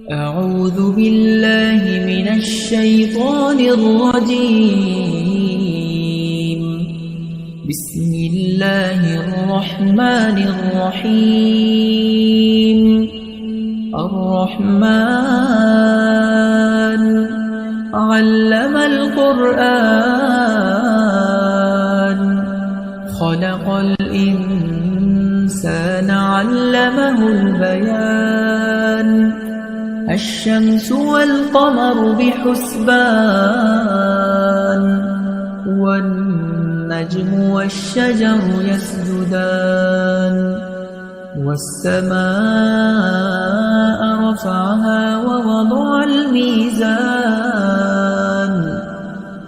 أعوذ بالله من الشيطان الرجيم. بسم الله الرحمن الرحيم. الرحمن علم القرآن خلق الإنسان علمه البيان الشمس والقمر بحسبان والنجم والشجر يسجدان والسماء رفعها ووضع الميزان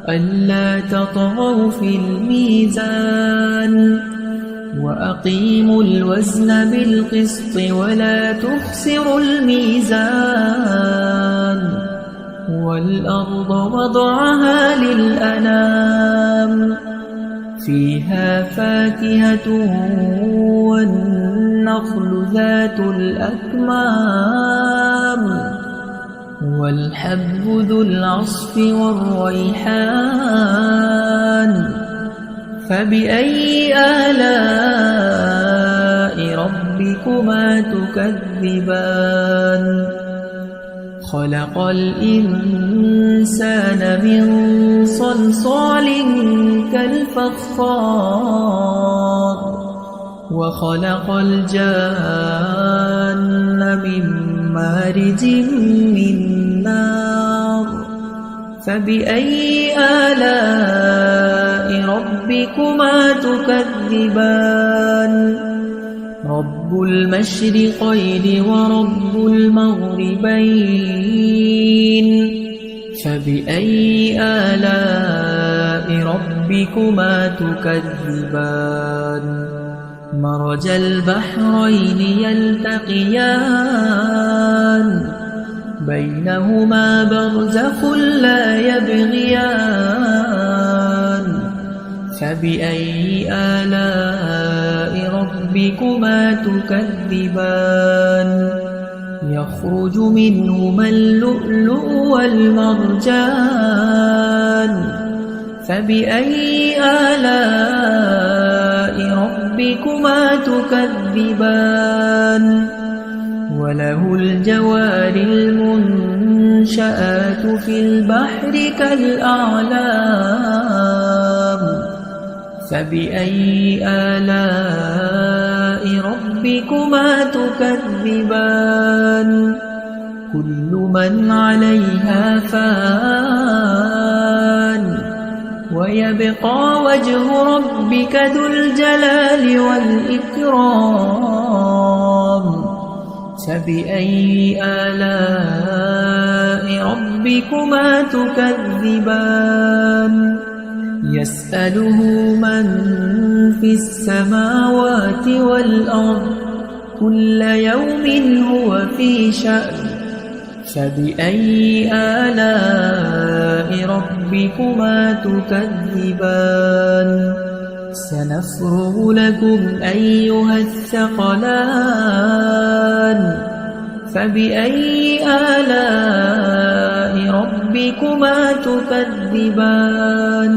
ألا تطغوا في الميزان وأقيموا الوزن بالقسط ولا تخسروا الميزان والأرض وضعها للأنام فيها فاكهة والنخل ذات الأكمام والحب ذو العصف والريحان فبأي آلاء ربكما تكذبان خلق الإنسان من صلصال كالفخار وخلق الجان من مارج من نار فبأي آلاء ربكما تكذبان رب المشرقين ورب المغربين فبأي آلاء ربكما تكذبان مرج البحرين يلتقيان بينهما برزخ لا يبغيان فبأي آلاء ربكما تكذبان يخرج منهما اللؤلؤ والمرجان فبأي آلاء ربكما تكذبان وله الجوار المنشآت في البحر كالأعلام فبأي آلاء ربكما تكذبان كل من عليها فان ويبقى وجه ربك ذو الجلال والإكرام فبأي آلاء ربكما تكذبان يسأله من في السماوات والأرض كل يوم هو في شأن فبأي آلاء ربكما تكذبان سنفرغ لكم أيها الثقلان فبأي آلاء ربكما تكذبان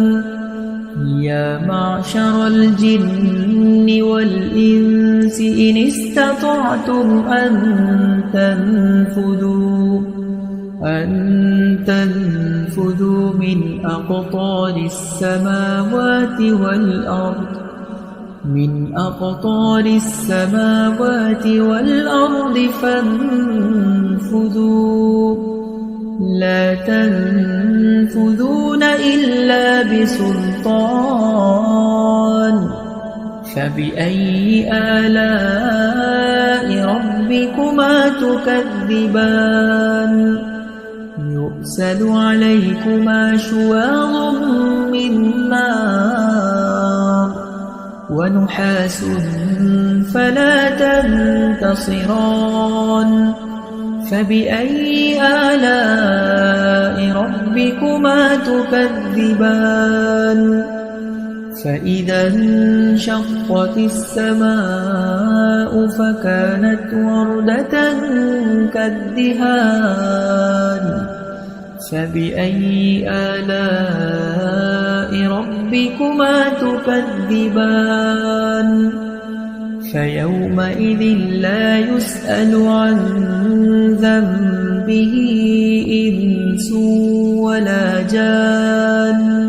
يا معشر الجن والإنس إن استطعتم أن تنفذوا من أقطار السماوات والأرض فانفذوا لا تنفذون إلا بسلطان فبأي آلاء ربكما تكذبان يرسل عليكما شواظ من نار ونحاس فلا تنتصران فبأي آلاء ربكما تكذبان فإذا انشقت السماء فكانت وردة كالدهان فبأي آلاء ربكما تكذبان فيومئذ لا يسأل عن ذنبه إنس ولا جان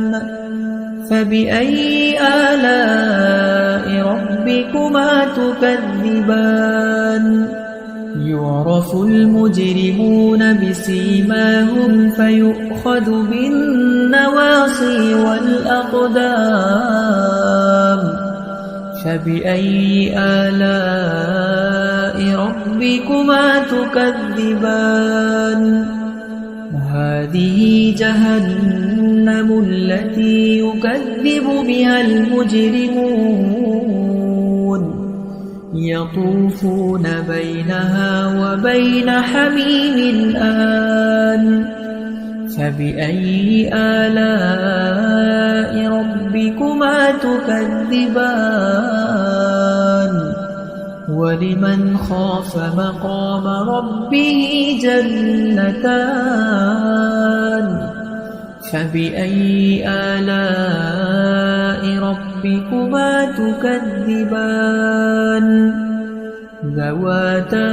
فبأي آلاء ربكما تكذبان يعرف المجرمون بسيماهم فيؤخذ بالنواصي والأقدام فبأي آلاء ربكما تكذبان هذه جهنم التي يكذب بها المجرمون يطوفون بينها وبين حميم آن فبأي آلاء ربكما تكذبان ولمن خاف مقام ربه جنتان فبأي آلاء ربكما تكذبان ذواتا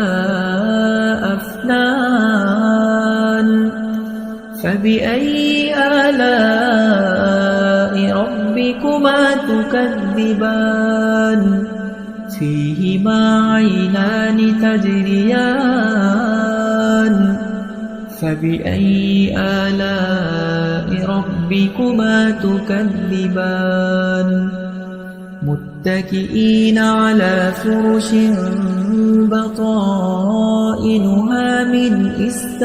أفنان فبأي آلاء ربكما تكذبان فيهما عينان تجريان فبأي آلاء ربكما تكذبان متكئين على فرش بطائنها من استبرق